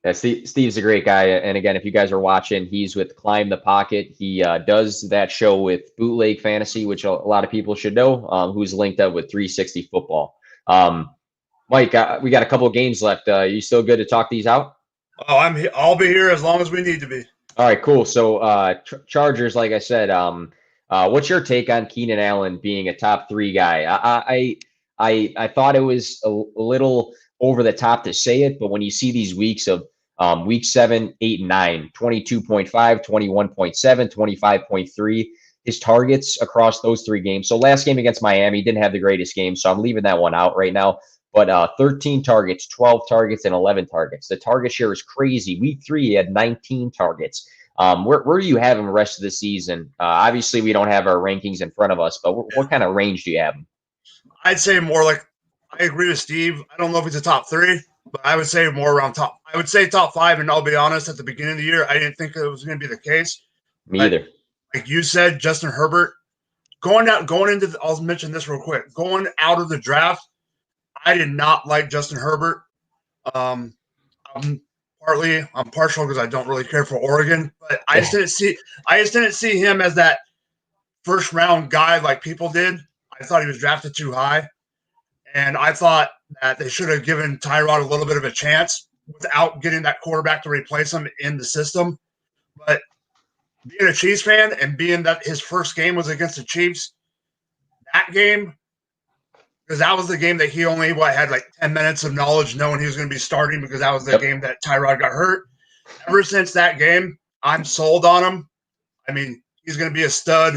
Yeah, Steve's a great guy. And again, if you guys are watching, he's with Climb the Pocket. He does that show with Bootleg Fantasy, which a lot of people should know, who's linked up with 360 Football. Mike, we got a couple of games left. You still good to talk these out? Oh, I'll be here as long as we need to be. All right, cool. So Chargers, like I said, what's your take on Keenan Allen being a top 3 guy? I thought it was a little over the top to say it, but when you see these weeks of week 7, 8, and 9, 22.5, 21.7, 25.3, his targets across those 3 games. So last game against Miami didn't have the greatest game, so I'm leaving that one out right now. But 13 targets, 12 targets, and 11 targets. The target share is crazy. Week 3, he had 19 targets. Where do you have him the rest of the season? Obviously, we don't have our rankings in front of us, but what kind of range do you have him? I'd say more like, I agree with Steve. I don't know if he's a top 3, but I would say more around top. I would say top 5, and I'll be honest, at the beginning of the year, I didn't think it was going to be the case. Me either. Like you said, Justin Herbert, I'll mention this real quick. Going out of the draft, I did not like Justin Herbert. I'm partial because I don't really care for Oregon, but I just didn't see him as that first round guy like people did. I thought he was drafted too high. And I thought that they should have given Tyrod a little bit of a chance without getting that quarterback to replace him in the system. But being a Chiefs fan and being that his first game was against the Chiefs, that game, because that was the game that he only had like 10 minutes of knowledge knowing he was going to be starting, because that was the game that Tyrod got hurt. Ever since that game, I'm sold on him. I mean, he's going to be a stud.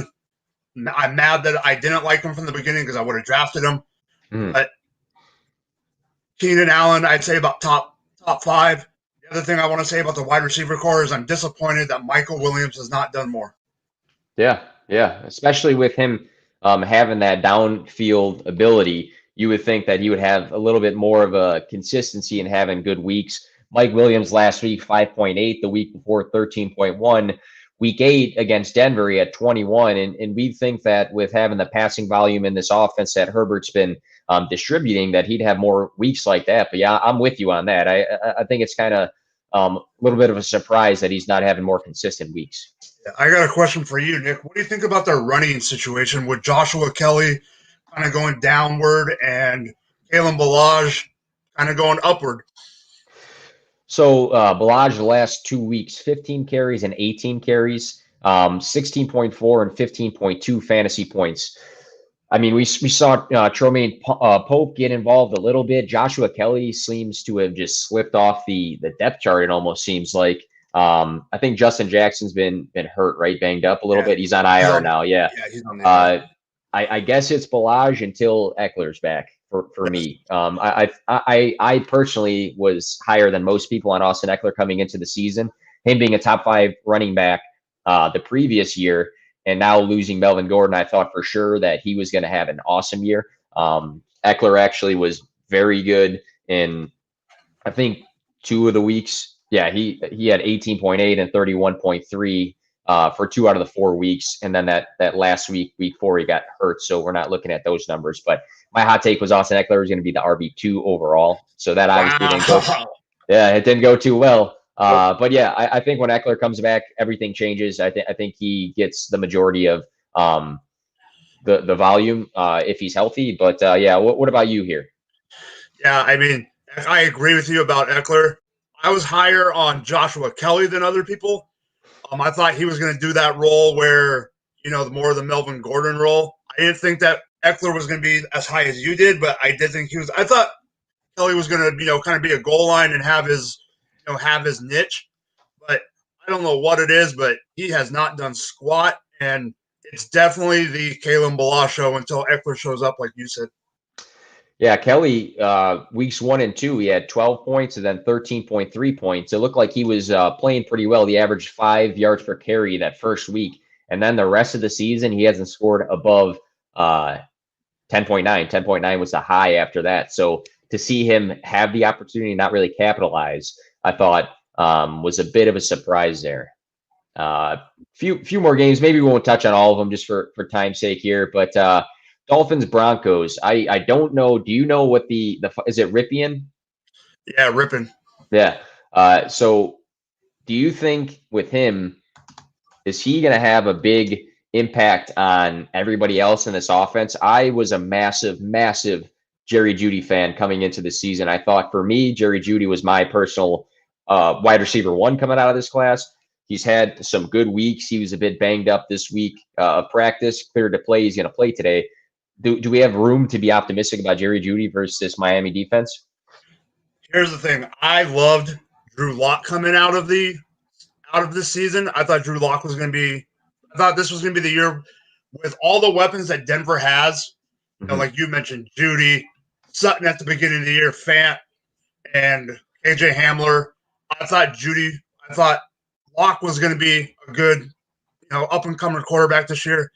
I'm mad that I didn't like him from the beginning because I would have drafted him. But Keenan Allen, I'd say about top 5. The other thing I want to say about the wide receiver core is I'm disappointed that Michael Williams has not done more. Yeah, especially with him having that downfield ability. You would think that he would have a little bit more of a consistency in having good weeks. Mike Williams last week, 5.8. The week before, 13.1. week 8 against Denver, he had 21. And we think that with having the passing volume in this offense that Herbert's been distributing, that he'd have more weeks like that. But yeah, I'm with you on that. I think it's kind of a little bit of a surprise that he's not having more consistent weeks. I got a question for you, Nick. What do you think about their running situation with Joshua Kelly kind of going downward and Kalen Ballage kind of going upward? So Ballage the last 2 weeks, 15 carries and 18 carries, 16.4 and 15.2 fantasy points. I mean, we saw Tromaine Pope get involved a little bit. Joshua Kelly seems to have just slipped off the depth chart. It almost seems like. I think Justin Jackson's been hurt, right? Banged up a little bit. He's on IR now. Yeah. He's on the I guess it's Ballage until Eckler's back for me. I personally was higher than most people on Austin Eckler coming into the season. Him being a top 5 running back the previous year, and now losing Melvin Gordon, I thought for sure that he was going to have an awesome year. Eckler actually was very good in, I think, 2 of the weeks. Yeah, he had 18.8 and 31.3 for 2 out of the 4 weeks. And then that last week 4, he got hurt. So we're not looking at those numbers. But my hot take was Austin Eckler was going to be the RB2 overall. So that obviously didn't go. Yeah, it didn't go too well. But yeah, I think when Eckler comes back, everything changes. I think he gets the majority of the volume if he's healthy. But yeah, what about you here? Yeah, I mean, I agree with you about Eckler. I was higher on Joshua Kelly than other people. I thought he was going to do that role where, the more of the Melvin Gordon role. I didn't think that Eckler was going to be as high as you did, but I did think I thought Kelly was going to, kind of be a goal line and have his niche. But I don't know what it is, but he has not done squat. And it's definitely the Kalen Ballage show until Eckler shows up, like you said. Yeah, Kelly, weeks 1 and 2, he had 12 points and then 13.3 points. It looked like he was playing pretty well. He averaged 5 yards per carry that first week. And then the rest of the season, he hasn't scored above 10.9. 10.9 was the high after that. So to see him have the opportunity, not really capitalize, I thought was a bit of a surprise there. Few more games. Maybe we won't touch on all of them just for time's sake here. But Dolphins Broncos. I don't know. Do you know what the is it Ripien? Yeah, Ripien. Yeah. So do you think with him, is he going to have a big impact on everybody else in this offense? I was a massive Jerry Jeudy fan coming into the season. I thought for me, Jerry Jeudy was my personal wide receiver 1 coming out of this class. He's had some good weeks. He was a bit banged up this week of practice, cleared to play. He's going to play today. Do we have room to be optimistic about Jerry Jeudy versus this Miami defense? Here's the thing. I loved Drew Lock coming out of this season. I thought Drew Lock was going to be – I thought this was going to be the year with all the weapons that Denver has. Like you mentioned, Jeudy, Sutton at the beginning of the year, Fant, and KJ Hamler. I thought Lock was going to be a good, up-and-coming quarterback this year.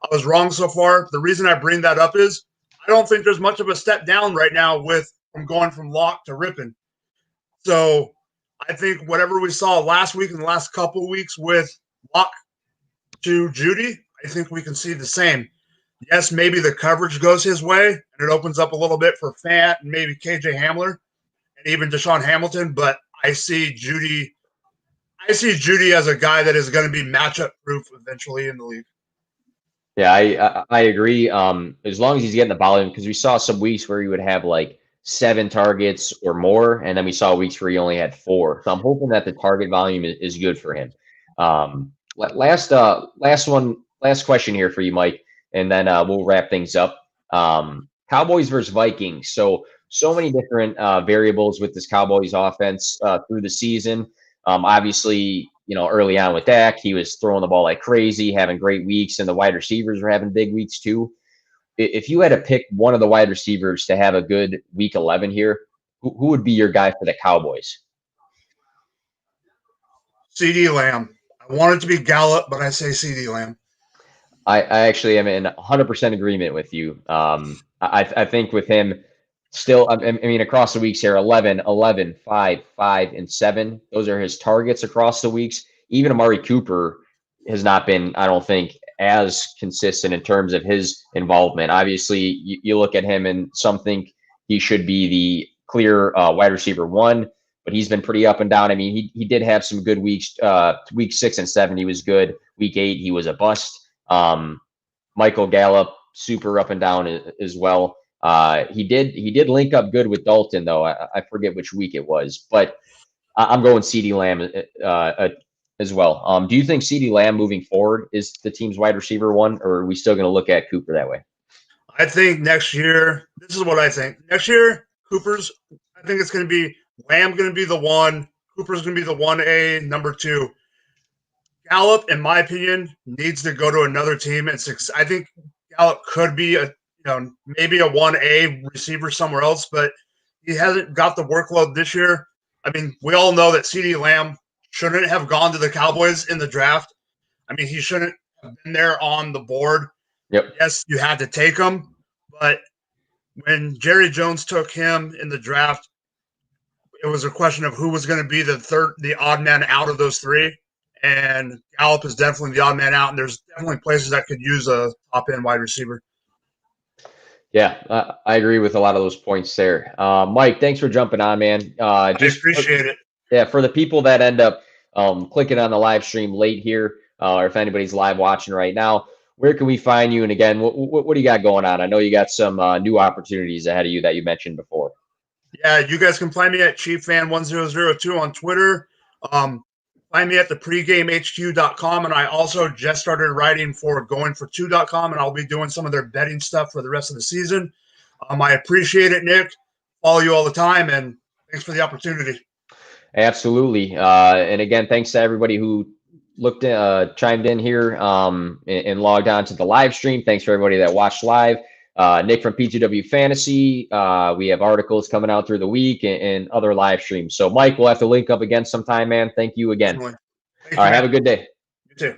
I was wrong so far. The reason I bring that up is I don't think there's much of a step down right now from going from Lock to Ripien. So I think whatever we saw last week and the last couple of weeks with Lock to Jeudy, I think we can see the same. Yes, maybe the coverage goes his way and it opens up a little bit for Fant and maybe KJ Hamler and even Deshaun Hamilton, but I see Jeudy as a guy that is going to be matchup proof eventually in the league. Yeah, I agree. As long as he's getting the volume, because we saw some weeks where he would have like 7 targets or more, and then we saw weeks where he only had 4. So I'm hoping that the target volume is good for him. Last question here for you, Mike, and then we'll wrap things up. Cowboys versus Vikings. So many different variables with this Cowboys offense through the season. Obviously, early on with Dak, he was throwing the ball like crazy, having great weeks, and the wide receivers were having big weeks too. If you had to pick one of the wide receivers to have a good week 11 here, who would be your guy for the Cowboys? CeeDee Lamb. I want it to be Gallup, but I say CeeDee Lamb. I actually am in 100% agreement with you. I think with him still, I mean, across the weeks here, 11, 5, 5, and 7. Those are his targets across the weeks. Even Amari Cooper has not been, I don't think, as consistent in terms of his involvement. Obviously, you look at him and some think he should be the clear wide receiver 1, but he's been pretty up and down. I mean, he did have some good weeks. Week 6 and 7, he was good. Week 8, he was a bust. Michael Gallup, super up and down as well. He did link up good with Dalton, though. I forget which week it was, but I'm going CeeDee Lamb as well. Do you think CeeDee Lamb moving forward is the team's wide receiver 1, or are we still going to look at Cooper that way? I think next year, this is what I think. Next year, I think it's going to be Lamb going to be the 1. Cooper's going to be the 1A, number 2. Gallup, in my opinion, needs to go to another team. I think Gallup could be maybe a 1A receiver somewhere else, but he hasn't got the workload this year. I mean, we all know that CeeDee Lamb shouldn't have gone to the Cowboys in the draft. I mean, he shouldn't have been there on the board. Yep. Yes, you had to take him, but when Jerry Jones took him in the draft, it was a question of who was going to be the odd man out of those 3. And Gallup is definitely the odd man out, and there's definitely places that could use a top-end wide receiver. Yeah, I agree with a lot of those points there. Mike, thanks for jumping on, man. I appreciate it. Yeah, for the people that end up clicking on the live stream late here, or if anybody's live watching right now, where can we find you? And again, what do you got going on? I know you got some new opportunities ahead of you that you mentioned before. Yeah, you guys can find me at ChiefFan1002 on Twitter. Find me at the pregamehq.com, and I also just started writing for goingfor2.com, and I'll be doing some of their betting stuff for the rest of the season. I appreciate it, Nick. Follow you all the time, and thanks for the opportunity. Absolutely. And again, thanks to everybody who chimed in here and logged on to the live stream. Thanks for everybody that watched live. Nick from PGW Fantasy. We have articles coming out through the week and other live streams. So, Mike, we'll have to link up again sometime, man. Thank you again. All right, have a good day. You too.